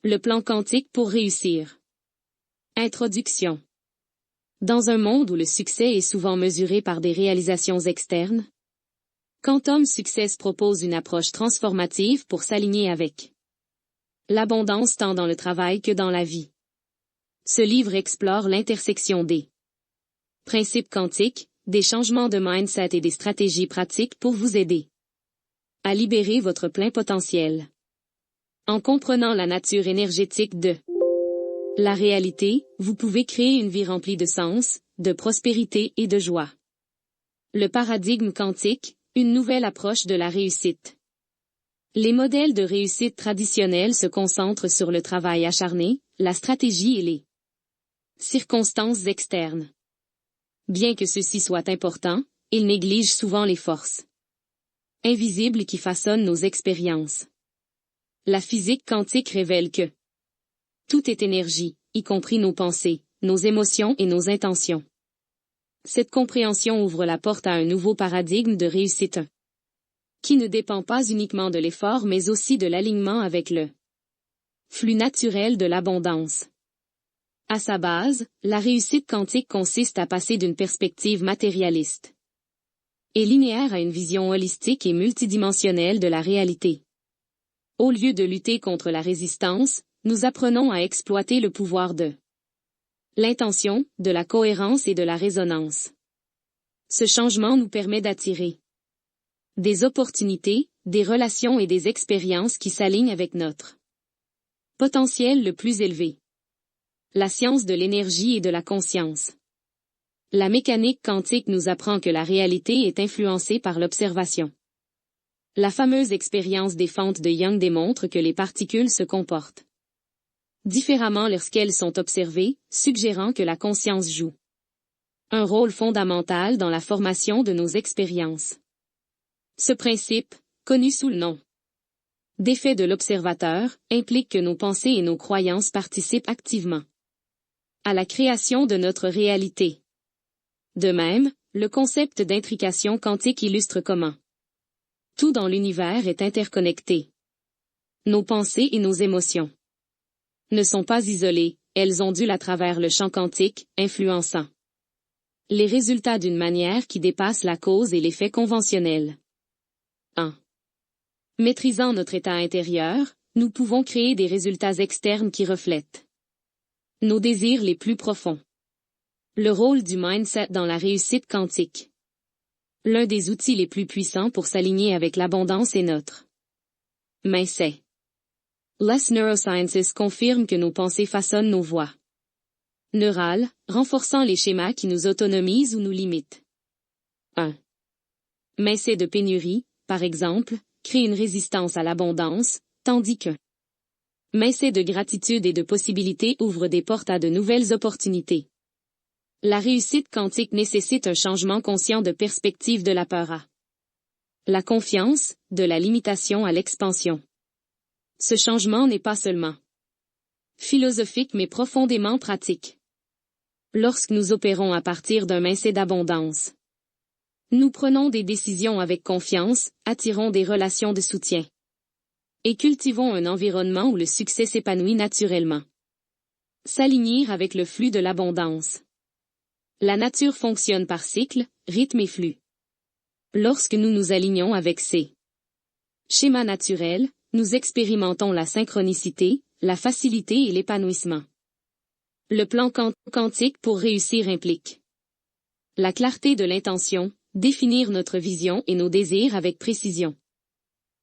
Le plan quantique pour réussir. Introduction. Dans un monde où le succès est souvent mesuré par des réalisations externes, Quantum Success propose une approche transformative pour s'aligner avec l'abondance tant dans le travail que dans la vie. Ce livre explore l'intersection des principes quantiques, des changements de mindset et des stratégies pratiques pour vous aider à libérer votre plein potentiel. En comprenant la nature énergétique de la réalité, vous pouvez créer une vie remplie de sens, de prospérité et de joie. Le paradigme quantique, une nouvelle approche de la réussite. Les modèles de réussite traditionnels se concentrent sur le travail acharné, la stratégie et les circonstances externes. Bien que ceci soit important, ils négligent souvent les forces invisibles qui façonnent nos expériences. La physique quantique révèle que tout est énergie, y compris nos pensées, nos émotions et nos intentions. Cette compréhension ouvre la porte à un nouveau paradigme de réussite qui ne dépend pas uniquement de l'effort mais aussi de l'alignement avec le flux naturel de l'abondance. À sa base, la réussite quantique consiste à passer d'une perspective matérialiste et linéaire à une vision holistique et multidimensionnelle de la réalité. Au lieu de lutter contre la résistance, nous apprenons à exploiter le pouvoir de l'intention, de la cohérence et de la résonance. Ce changement nous permet d'attirer des opportunités, des relations et des expériences qui s'alignent avec notre potentiel le plus élevé. La science de l'énergie et de la conscience. La mécanique quantique nous apprend que la réalité est influencée par l'observation. La fameuse expérience des fentes de Young démontre que les particules se comportent différemment lorsqu'elles sont observées, suggérant que la conscience joue un rôle fondamental dans la formation de nos expériences. Ce principe, connu sous le nom d'effet de l'observateur, implique que nos pensées et nos croyances participent activement à la création de notre réalité. De même, le concept d'intrication quantique illustre comment tout dans l'univers est interconnecté. Nos pensées et nos émotions ne sont pas isolées, elles ondulent à travers le champ quantique, influençant les résultats d'une manière qui dépasse la cause et l'effet conventionnel. 1. Maîtrisant notre état intérieur, nous pouvons créer des résultats externes qui reflètent nos désirs les plus profonds. Le rôle du mindset dans la réussite quantique. L'un des outils les plus puissants pour s'aligner avec l'abondance est notre mindset. Les neurosciences confirment que nos pensées façonnent nos voies neurales, renforçant les schémas qui nous autonomisent ou nous limitent. 1. Mindset de pénurie, par exemple, crée une résistance à l'abondance, tandis que mindset de gratitude et de possibilité ouvre des portes à de nouvelles opportunités. La réussite quantique nécessite un changement conscient de perspective de la peur à la confiance, de la limitation à l'expansion. Ce changement n'est pas seulement philosophique mais profondément pratique. Lorsque nous opérons à partir d'un mindset d'abondance, nous prenons des décisions avec confiance, attirons des relations de soutien et cultivons un environnement où le succès s'épanouit naturellement. S'aligner avec le flux de l'abondance. La nature fonctionne par cycle, rythme et flux. Lorsque nous nous alignons avec ces schémas naturels, nous expérimentons la synchronicité, la facilité et l'épanouissement. Le plan quantique pour réussir implique la clarté de l'intention, définir notre vision et nos désirs avec précision.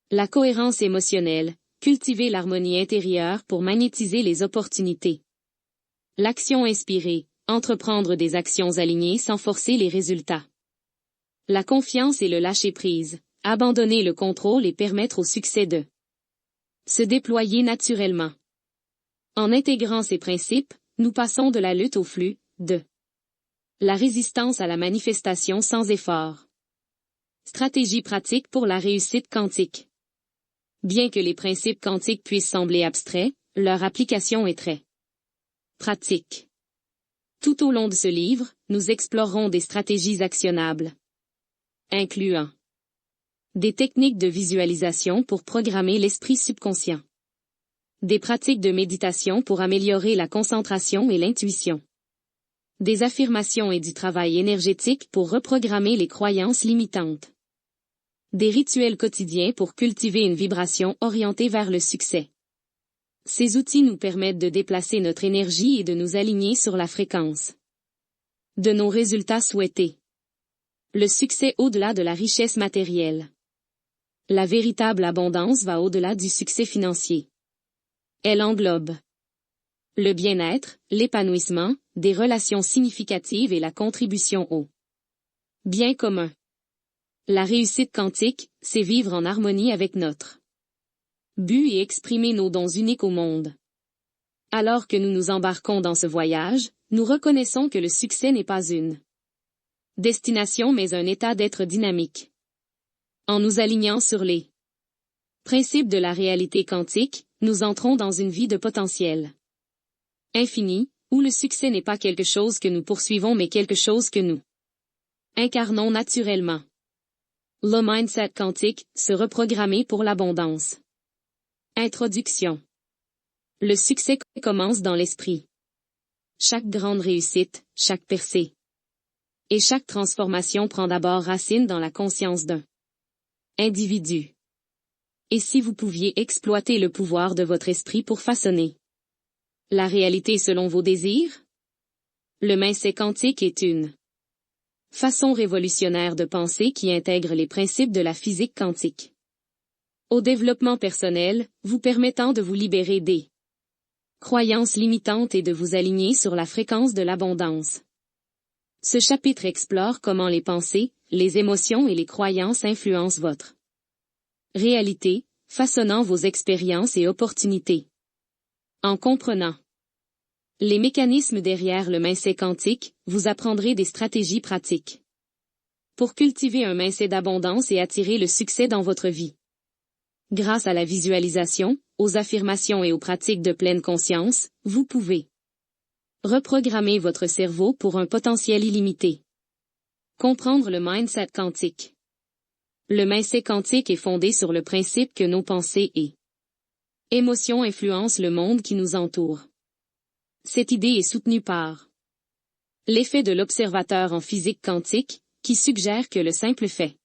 La cohérence émotionnelle, cultiver l'harmonie intérieure pour magnétiser les opportunités. L'action inspirée, entreprendre des actions alignées sans forcer les résultats. La confiance et le lâcher-prise, abandonner le contrôle et permettre au succès de se déployer naturellement. En intégrant ces principes, nous passons de la lutte au flux, de la résistance à la manifestation sans effort. Stratégie pratique pour la réussite quantique. Bien que les principes quantiques puissent sembler abstraits, leur application est très pratique. Tout au long de ce livre, nous explorerons des stratégies actionnables, incluant des techniques de visualisation pour programmer l'esprit subconscient, Des pratiques de méditation pour améliorer la concentration et l'intuition. Des affirmations et du travail énergétique pour reprogrammer les croyances limitantes. Des rituels quotidiens pour cultiver une vibration orientée vers le succès. Ces outils nous permettent de déplacer notre énergie et de nous aligner sur la fréquence de nos résultats souhaités. Le succès au-delà de la richesse matérielle. La véritable abondance va au-delà du succès financier. Elle englobe le bien-être, l'épanouissement, des relations significatives et la contribution au bien commun. La réussite quantique, c'est vivre en harmonie avec notre but et exprimer nos dons uniques au monde. Alors que nous nous embarquons dans ce voyage, nous reconnaissons que le succès n'est pas une destination mais un état d'être dynamique. En nous alignant sur les principes de la réalité quantique, nous entrons dans une vie de potentiel infini, où le succès n'est pas quelque chose que nous poursuivons mais quelque chose que nous incarnons naturellement. Le mindset quantique, se reprogrammer pour l'abondance. Introduction. Le succès commence dans l'esprit. Chaque grande réussite, chaque percée et chaque transformation prend d'abord racine dans la conscience d'un individu. Et si vous pouviez exploiter le pouvoir de votre esprit pour façonner la réalité selon vos désirs? Le mindset quantique est une façon révolutionnaire de penser qui intègre les principes de la physique quantique au développement personnel, vous permettant de vous libérer des croyances limitantes et de vous aligner sur la fréquence de l'abondance. Ce chapitre explore comment les pensées, les émotions et les croyances influencent votre réalité, façonnant vos expériences et opportunités. En comprenant les mécanismes derrière le mindset quantique, vous apprendrez des stratégies pratiques pour cultiver un mindset d'abondance et attirer le succès dans votre vie. Grâce à la visualisation, aux affirmations et aux pratiques de pleine conscience, vous pouvez reprogrammer votre cerveau pour un potentiel illimité. Comprendre le mindset quantique. Le mindset quantique est fondé sur le principe que nos pensées et émotions influencent le monde qui nous entoure. Cette idée est soutenue par l'effet de l'observateur en physique quantique, qui suggère que le simple fait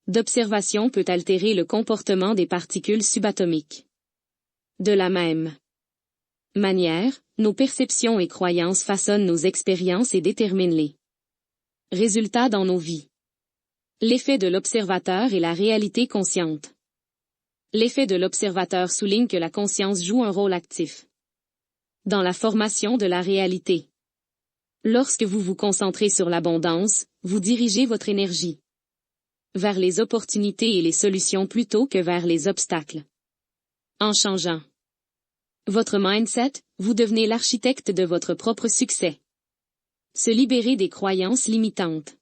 d'observation peut altérer le comportement des particules subatomiques. De la même manière, nos perceptions et croyances façonnent nos expériences et déterminent les résultats dans nos vies. L'effet de l'observateur et la réalité consciente. L'effet de l'observateur souligne que la conscience joue un rôle actif dans la formation de la réalité. Lorsque vous vous concentrez sur l'abondance, vous dirigez votre énergie vers les opportunités et les solutions plutôt que vers les obstacles. En changeant votre mindset, vous devenez l'architecte de votre propre succès. Se libérer des croyances limitantes.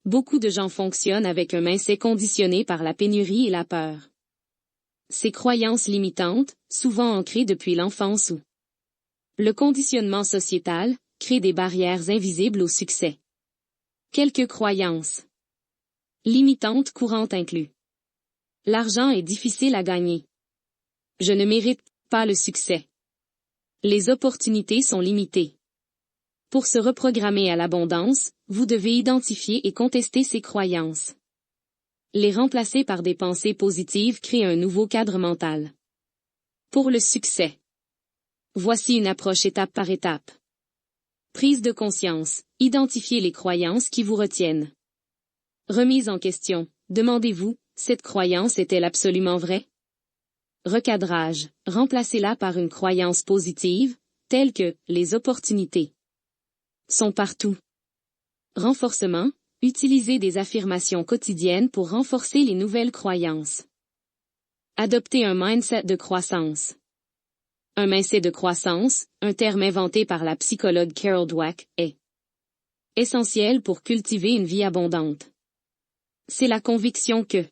Beaucoup de gens fonctionnent avec un mindset conditionné par la pénurie et la peur. Ces croyances limitantes, souvent ancrées depuis l'enfance ou le conditionnement sociétal, créent des barrières invisibles au succès. Quelques croyances limitantes courantes incluent. L'argent est difficile à gagner. Je ne mérite pas le succès. Les opportunités sont limitées. Pour se reprogrammer à l'abondance, vous devez identifier et contester ces croyances. Les remplacer par des pensées positives crée un nouveau cadre mental. Pour le succès. Voici une approche étape par étape. Prise de conscience. Identifiez les croyances qui vous retiennent. Remise en question. Demandez-vous, cette croyance est-elle absolument vraie? Recadrage. Remplacez-la par une croyance positive, telle que les opportunités sont partout. Renforcement. Utilisez des affirmations quotidiennes pour renforcer les nouvelles croyances. Adoptez un mindset de croissance. Un mindset de croissance, un terme inventé par la psychologue Carol Dweck, est essentiel pour cultiver une vie abondante. C'est la conviction que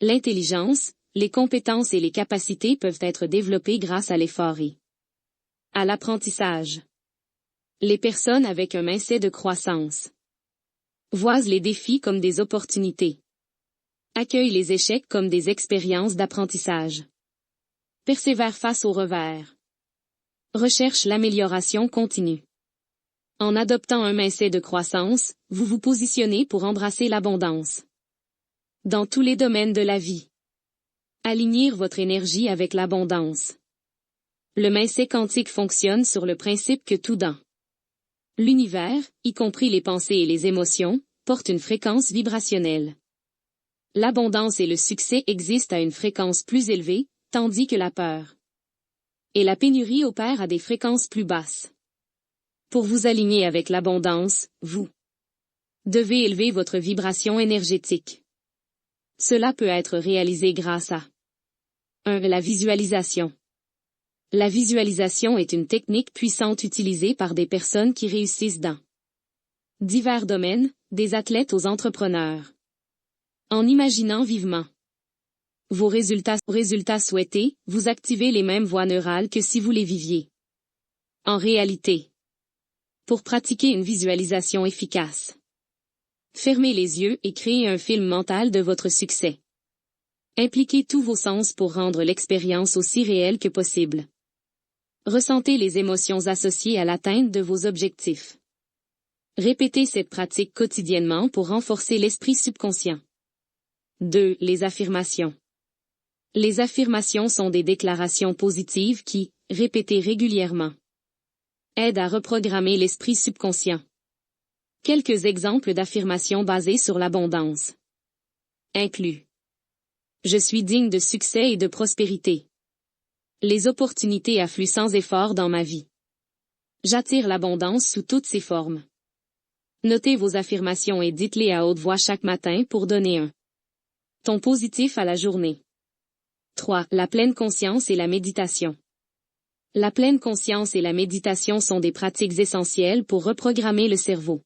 l'intelligence, les compétences et les capacités peuvent être développées grâce à l'effort et à l'apprentissage. Les personnes avec un mindset de croissance voient les défis comme des opportunités. Accueillent les échecs comme des expériences d'apprentissage. Persévère face au revers. Recherche l'amélioration continue. En adoptant un mindset de croissance, vous vous positionnez pour embrasser l'abondance. Dans tous les domaines de la vie. Aligner votre énergie avec l'abondance. Le mindset quantique fonctionne sur le principe que tout dans l'univers, y compris les pensées et les émotions, porte une fréquence vibrationnelle. L'abondance et le succès existent à une fréquence plus élevée, tandis que la peur et la pénurie opèrent à des fréquences plus basses. Pour vous aligner avec l'abondance, vous devez élever votre vibration énergétique. Cela peut être réalisé grâce à 1. La visualisation. La visualisation est une technique puissante utilisée par des personnes qui réussissent dans divers domaines, des athlètes aux entrepreneurs. En imaginant vivement vos résultats souhaités, vous activez les mêmes voies neurales que si vous les viviez. En réalité, pour pratiquer une visualisation efficace, fermez les yeux et créez un film mental de votre succès. Impliquez tous vos sens pour rendre l'expérience aussi réelle que possible. Ressentez les émotions associées à l'atteinte de vos objectifs. Répétez cette pratique quotidiennement pour renforcer l'esprit subconscient. 2. Les affirmations. Les affirmations sont des déclarations positives qui, répétées régulièrement, aident à reprogrammer l'esprit subconscient. Quelques exemples d'affirmations basées sur l'abondance incluent: je suis digne de succès et de prospérité. Les opportunités affluent sans effort dans ma vie. J'attire l'abondance sous toutes ses formes. Notez vos affirmations et dites-les à haute voix chaque matin pour donner un ton positif à la journée. 3. La pleine conscience et la méditation. La pleine conscience et la méditation sont des pratiques essentielles pour reprogrammer le cerveau.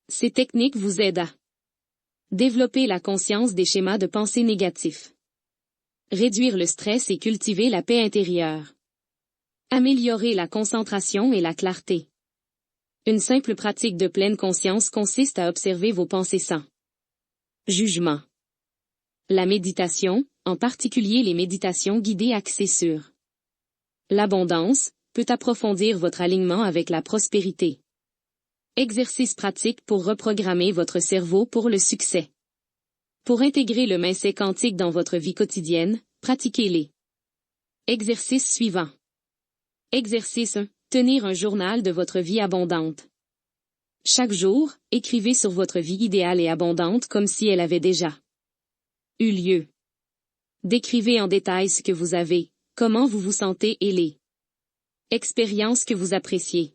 Ces techniques vous aident à développer la conscience des schémas de pensée négatifs, réduire le stress et cultiver la paix intérieure, améliorer la concentration et la clarté. Une simple pratique de pleine conscience consiste à observer vos pensées sans jugement. La méditation, en particulier les méditations guidées axées sur l'abondance, peut approfondir votre alignement avec la prospérité. Exercice pratique pour reprogrammer votre cerveau pour le succès. Pour intégrer le mindset quantique dans votre vie quotidienne, pratiquez les exercices suivants. Exercice 1. Tenir un journal de votre vie abondante. Chaque jour, écrivez sur votre vie idéale et abondante comme si elle avait déjà eu lieu. Décrivez en détail ce que vous avez, comment vous vous sentez et les expériences que vous appréciez.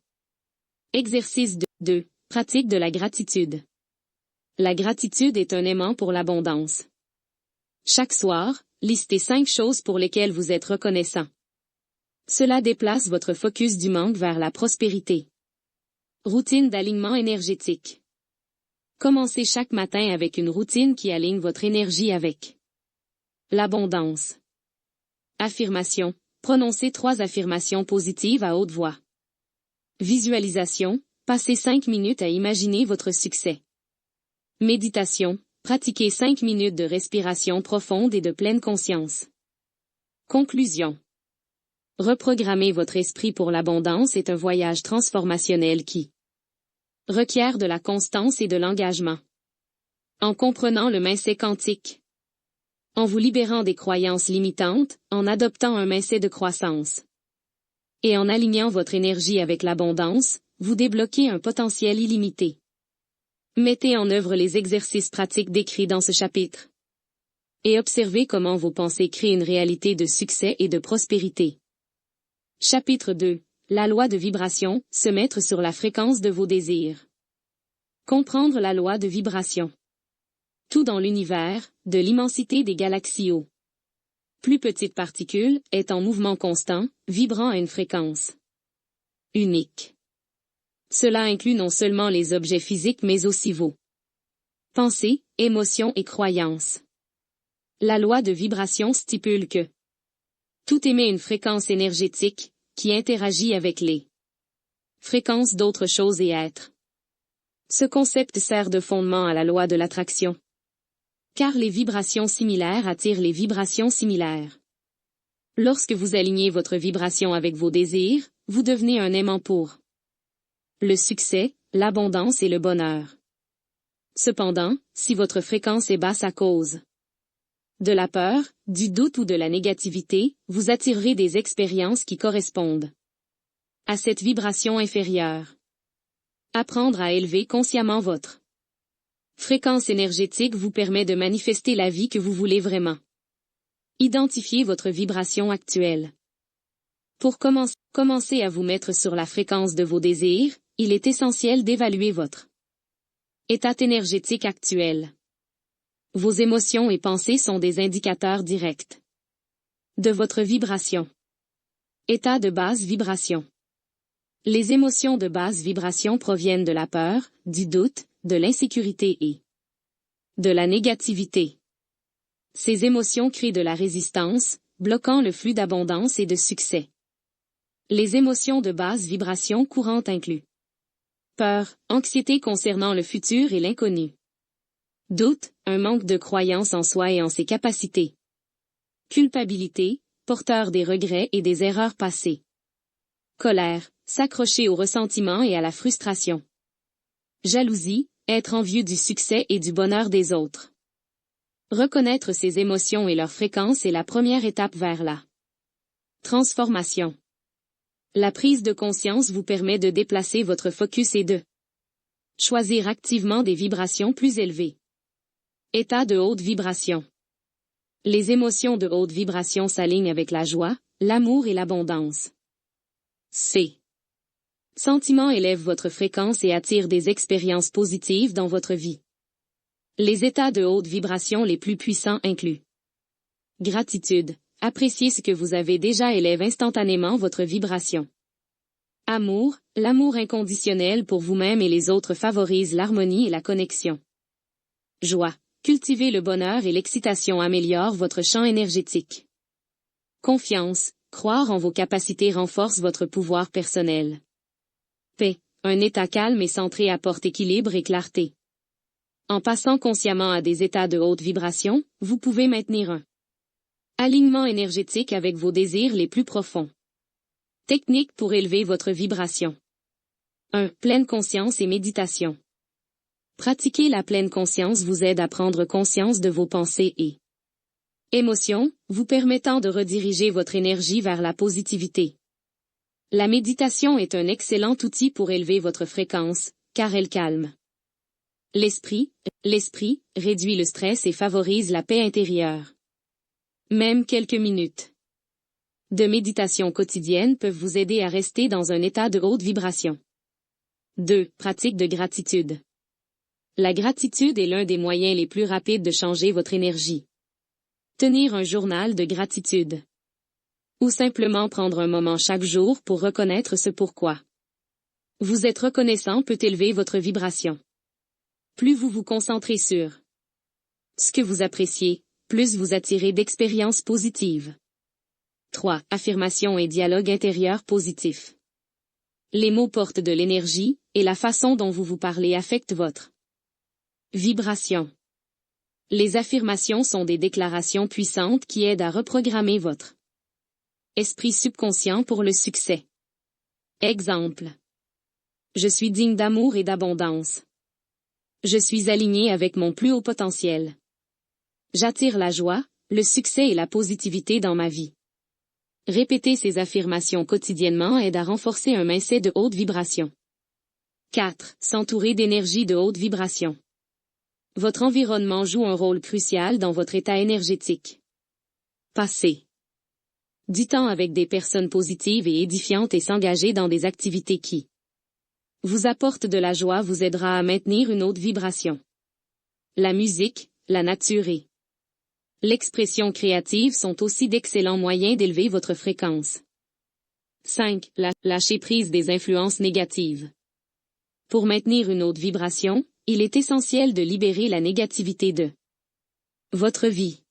Exercice 2. Pratique de la gratitude. La gratitude est un aimant pour l'abondance. Chaque soir, listez 5 choses pour lesquelles vous êtes reconnaissant. Cela déplace votre focus du manque vers la prospérité. Routine d'alignement énergétique. Commencez chaque matin avec une routine qui aligne votre énergie avec l'abondance. Affirmation. Prononcez 3 affirmations positives à haute voix. Visualisation. Passez 5 minutes à imaginer votre succès. Méditation. Pratiquez 5 minutes de respiration profonde et de pleine conscience. Conclusion. Reprogrammer votre esprit pour l'abondance est un voyage transformationnel qui requiert de la constance et de l'engagement. En comprenant le mindset quantique, en vous libérant des croyances limitantes, en adoptant un mindset de croissance, et en alignant votre énergie avec l'abondance, vous débloquez un potentiel illimité. Mettez en œuvre les exercices pratiques décrits dans ce chapitre. Et observez comment vos pensées créent une réalité de succès et de prospérité. Chapitre 2. La loi de vibration, se mettre sur la fréquence de vos désirs. Comprendre la loi de vibration. Tout dans l'univers, de l'immensité des galaxies aux plus petites particules, est en mouvement constant, vibrant à une fréquence unique. Cela inclut non seulement les objets physiques mais aussi vos pensées, émotions et croyances. La loi de vibration stipule que tout émet une fréquence énergétique, qui interagit avec les fréquences d'autres choses et êtres. Ce concept sert de fondement à la loi de l'attraction. Car les vibrations similaires attirent les vibrations similaires. Lorsque vous alignez votre vibration avec vos désirs, vous devenez un aimant pour le succès, l'abondance et le bonheur. Cependant, si votre fréquence est basse à cause de la peur, du doute ou de la négativité, vous attirerez des expériences qui correspondent à cette vibration inférieure. Apprendre à élever consciemment votre fréquence énergétique vous permet de manifester la vie que vous voulez vraiment. Identifiez votre vibration actuelle. Pour commencer à vous mettre sur la fréquence de vos désirs, il est essentiel d'évaluer votre état énergétique actuel. Vos émotions et pensées sont des indicateurs directs de votre vibration. État de basse vibration. Les émotions de basse vibration proviennent de la peur, du doute, de l'insécurité et de la négativité. Ces émotions créent de la résistance, bloquant le flux d'abondance et de succès. Les émotions de basse vibration courantes incluent peur, anxiété concernant le futur et l'inconnu. Doute, un manque de croyance en soi et en ses capacités. Culpabilité, porteur des regrets et des erreurs passées. Colère, s'accrocher au ressentiment et à la frustration. Jalousie, être envieux du succès et du bonheur des autres. Reconnaître ces émotions et leur fréquence est la première étape vers la transformation. La prise de conscience vous permet de déplacer votre focus et de choisir activement des vibrations plus élevées. État de haute vibration. Les émotions de haute vibration s'alignent avec la joie, l'amour et l'abondance. Ces sentiments élèvent votre fréquence et attirent des expériences positives dans votre vie. Les états de haute vibration les plus puissants incluent gratitude. Apprécier ce que vous avez déjà élève instantanément votre vibration. Amour, l'amour inconditionnel pour vous-même et les autres favorise l'harmonie et la connexion. Joie, cultiver le bonheur et l'excitation améliore votre champ énergétique. Confiance, croire en vos capacités renforce votre pouvoir personnel. Paix, un état calme et centré apporte équilibre et clarté. En passant consciemment à des états de haute vibration, vous pouvez maintenir un alignement énergétique avec vos désirs les plus profonds. Technique pour élever votre vibration. 1. Pleine conscience et méditation. Pratiquer la pleine conscience vous aide à prendre conscience de vos pensées et émotions, vous permettant de rediriger votre énergie vers la positivité. La méditation est un excellent outil pour élever votre fréquence, car elle calme l'esprit, réduit le stress et favorise la paix intérieure. Même quelques minutes de méditation quotidienne peuvent vous aider à rester dans un état de haute vibration. 2. Pratique de gratitude. La gratitude est l'un des moyens les plus rapides de changer votre énergie. Tenir un journal de gratitude. Ou simplement prendre un moment chaque jour pour reconnaître ce pourquoi vous êtes reconnaissant peut élever votre vibration. Plus vous vous concentrez sur ce que vous appréciez, plus vous attirez d'expériences positives. 3. Affirmation et dialogue intérieur positif. Les mots portent de l'énergie, et la façon dont vous vous parlez affecte votre vibration. Les affirmations sont des déclarations puissantes qui aident à reprogrammer votre esprit subconscient pour le succès. Exemple. Je suis digne d'amour et d'abondance. Je suis aligné avec mon plus haut potentiel. J'attire la joie, le succès et la positivité dans ma vie. Répéter ces affirmations quotidiennement aide à renforcer un mindset de haute vibration. 4. S'entourer d'énergie de haute vibration. Votre environnement joue un rôle crucial dans votre état énergétique. Passer du temps avec des personnes positives et édifiantes et s'engager dans des activités qui vous apportent de la joie vous aidera à maintenir une haute vibration. La musique, la nature et l'expression créative sont aussi d'excellents moyens d'élever votre fréquence. 5. Lâcher prise des influences négatives. Pour maintenir une haute vibration, il est essentiel de libérer la négativité de votre vie.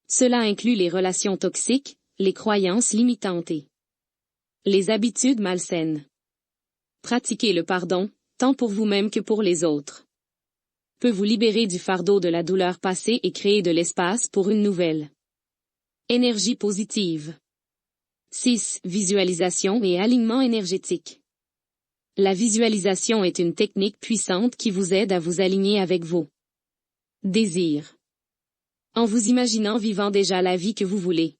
Cela inclut les relations toxiques, les croyances limitantes et les habitudes malsaines. Pratiquez le pardon, tant pour vous-même que pour les autres. Peut vous libérer du fardeau de la douleur passée et créer de l'espace pour une nouvelle Énergie positive. 6. Visualisation et alignement énergétique. La visualisation est une technique puissante qui vous aide à vous aligner avec vos désirs. En vous imaginant vivant déjà la vie que vous voulez,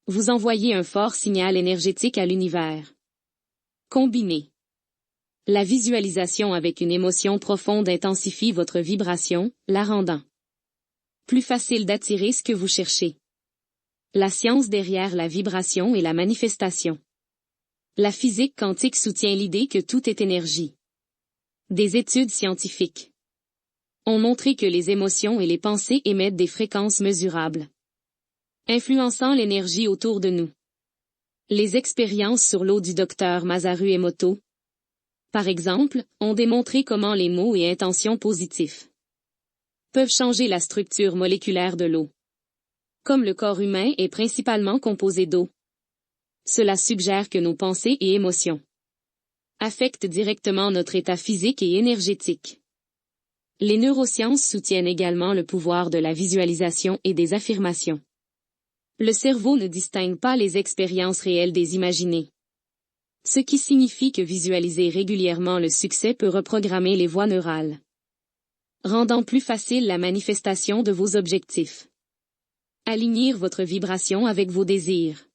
vous envoyez un fort signal énergétique à l'univers. Combinez la visualisation avec une émotion profonde intensifie votre vibration, la rendant plus facile d'attirer ce que vous cherchez. La science derrière la vibration et la manifestation. La physique quantique soutient l'idée que tout est énergie. Des études scientifiques ont montré que les émotions et les pensées émettent des fréquences mesurables, influençant l'énergie autour de nous. Les expériences sur l'eau du docteur Masaru Emoto, par exemple, ont démontré comment les mots et intentions positifs peuvent changer la structure moléculaire de l'eau. Comme le corps humain est principalement composé d'eau, cela suggère que nos pensées et émotions affectent directement notre état physique et énergétique. Les neurosciences soutiennent également le pouvoir de la visualisation et des affirmations. Le cerveau ne distingue pas les expériences réelles des imaginées. Ce qui signifie que visualiser régulièrement le succès peut reprogrammer les voies neurales, rendant plus facile la manifestation de vos objectifs. Aligner votre vibration avec vos désirs.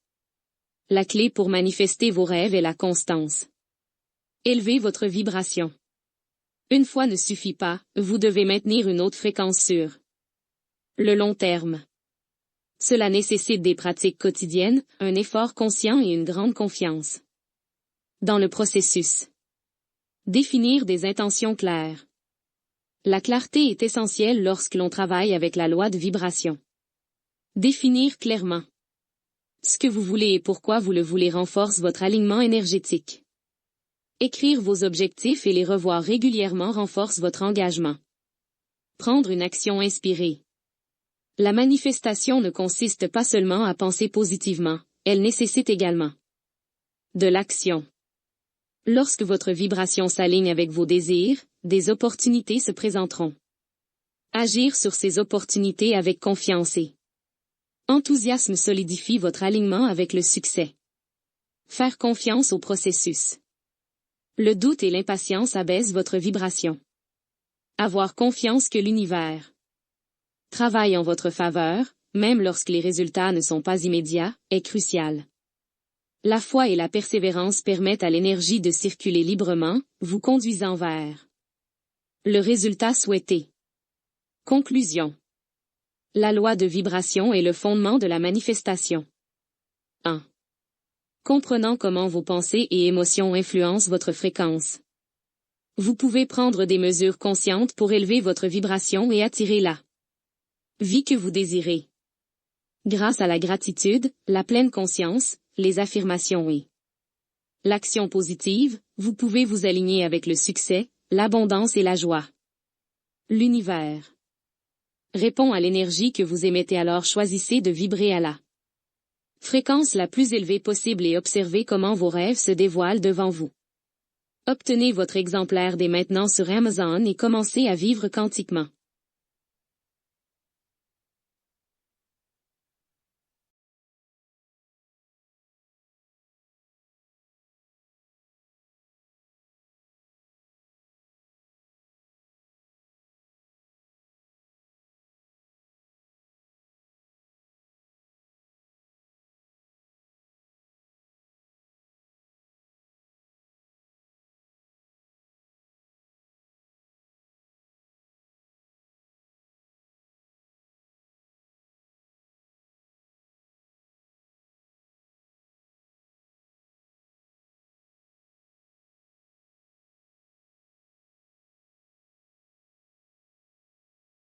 La clé pour manifester vos rêves est la constance. Élevez votre vibration. Une fois ne suffit pas, vous devez maintenir une haute fréquence sur le long terme. Cela nécessite des pratiques quotidiennes, un effort conscient et une grande confiance dans le processus. Définir des intentions claires. La clarté est essentielle lorsque l'on travaille avec la loi de vibration. Définir clairement ce que vous voulez et pourquoi vous le voulez renforce votre alignement énergétique. Écrire vos objectifs et les revoir régulièrement renforce votre engagement. Prendre une action inspirée. La manifestation ne consiste pas seulement à penser positivement, elle nécessite également de l'action. Lorsque votre vibration s'aligne avec vos désirs, des opportunités se présenteront. Agir sur ces opportunités avec confiance et enthousiasme solidifie votre alignement avec le succès. Faire confiance au processus. Le doute et l'impatience abaissent votre vibration. Avoir confiance que l'univers travaille en votre faveur, même lorsque les résultats ne sont pas immédiats, est crucial. La foi et la persévérance permettent à l'énergie de circuler librement, vous conduisant vers le résultat souhaité. Conclusion. La loi de vibration est le fondement de la manifestation. 1. Comprenant comment vos pensées et émotions influencent votre fréquence. Vous pouvez prendre des mesures conscientes pour élever votre vibration et attirer la vie que vous désirez. Grâce à la gratitude, la pleine conscience, les affirmations et l'action positive, vous pouvez vous aligner avec le succès, l'abondance et la joie. L'univers répond à l'énergie que vous émettez, alors choisissez de vibrer à la fréquence la plus élevée possible et observez comment vos rêves se dévoilent devant vous. Obtenez votre exemplaire dès maintenant sur Amazon et commencez à vivre quantiquement.